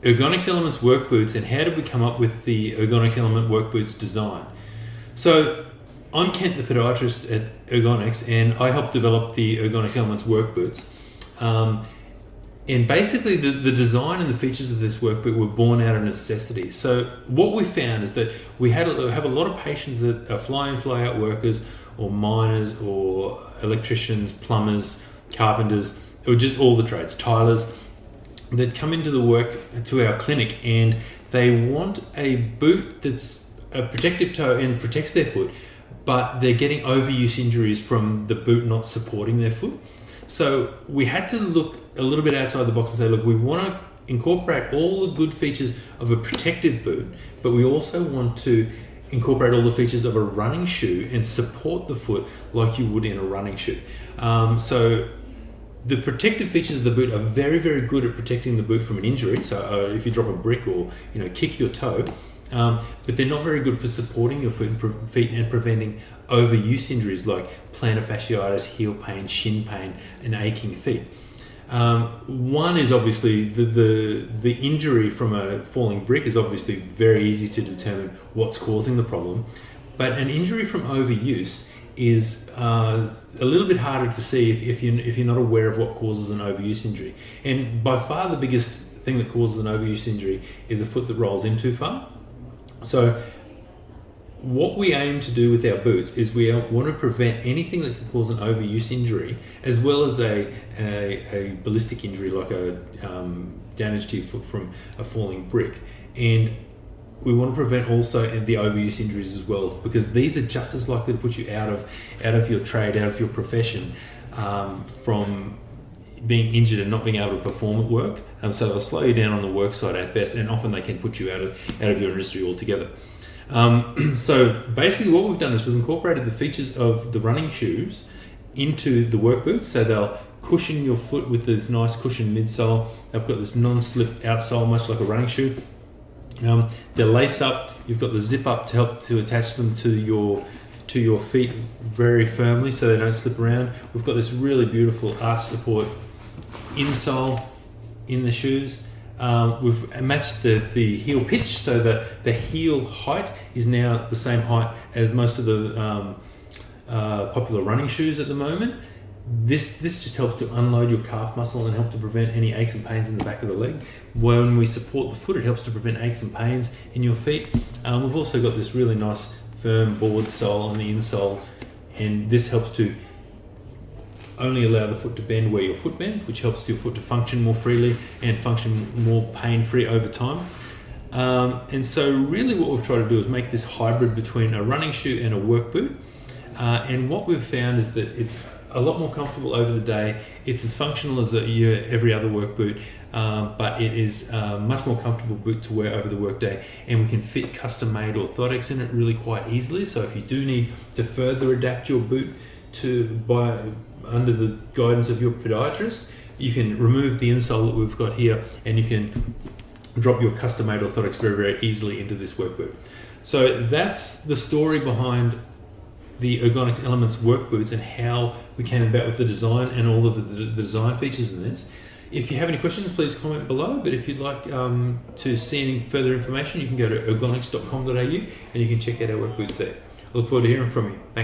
Ergonx Elements work boots and how did we come up with the Ergonx Element work boots design. So I'm Kent, the podiatrist at Ergonx, and I helped develop the Ergonx Elements work boots. And basically the design and the features of this work boot were born out of necessity. So what we found is that we have a lot of patients that are fly-in, fly-out workers, or miners, or electricians, plumbers, carpenters, or just all the trades, tilers, that come to our clinic and they want a boot that's a protective toe and protects their foot, but they're getting overuse injuries from the boot not supporting their foot. So we had to look a little bit outside the box and say, look, we want to incorporate all the good features of a protective boot, but we also want to incorporate all the features of a running shoe and support the foot like you would in a running shoe. So the protective features of the boot are very, very good at protecting the boot from an injury. So if you drop a brick or kick your toe, but they're not very good for supporting your feet and preventing overuse injuries like plantar fasciitis, heel pain, shin pain, and aching feet. One is obviously the injury from a falling brick is obviously very easy to determine what's causing the problem, but an injury from overuse is a little bit harder to see if you're not aware of what causes an overuse injury. And by far the biggest thing that causes an overuse injury is a foot that rolls in too far. So what we aim to do with our boots is we want to prevent anything that can cause an overuse injury, as well as a ballistic injury like a damage to your foot from a falling brick. And we want to prevent also the overuse injuries as well, because these are just as likely to put you out of your trade, out of your profession, from being injured and not being able to perform at work. So they'll slow you down on the work side at best, and often they can put you out of your industry altogether. So basically what we've done is we've incorporated the features of the running shoes into the work boots. So they'll cushion your foot with this nice cushioned midsole. They've got this non-slip outsole, much like a running shoe. They're lace up. You've got the zip up to help to attach them to your feet very firmly so they don't slip around. We've got this really beautiful arch support insole in the shoes. We've matched the heel pitch so that the heel height is now the same height as most of the popular running shoes at the moment. This just helps to unload your calf muscle and help to prevent any aches and pains in the back of the leg. When we support the foot, it helps to prevent aches and pains in your feet. We've also got this really nice firm board sole on the insole, and this helps to only allow the foot to bend where your foot bends, which helps your foot to function more freely and function more pain-free over time. And so really what we've tried to do is make this hybrid between a running shoe and a work boot. And what we've found is that it's a lot more comfortable over the day. It's as functional as every other work boot, but it is a much more comfortable boot to wear over the workday, and we can fit custom-made orthotics in it really quite easily. So if you do need to further adapt your boot under the guidance of your podiatrist, you can remove the insole that we've got here, and you can drop your custom-made orthotics very, very easily into this work boot. So that's the story behind the Ergonx Elements work boots and how we came about with the design and all of the design features in this. If you have any questions, please comment below, but if you'd like to see any further information, you can go to ergonx.com.au and you can check out our work boots there. I look forward to hearing from you. Thanks.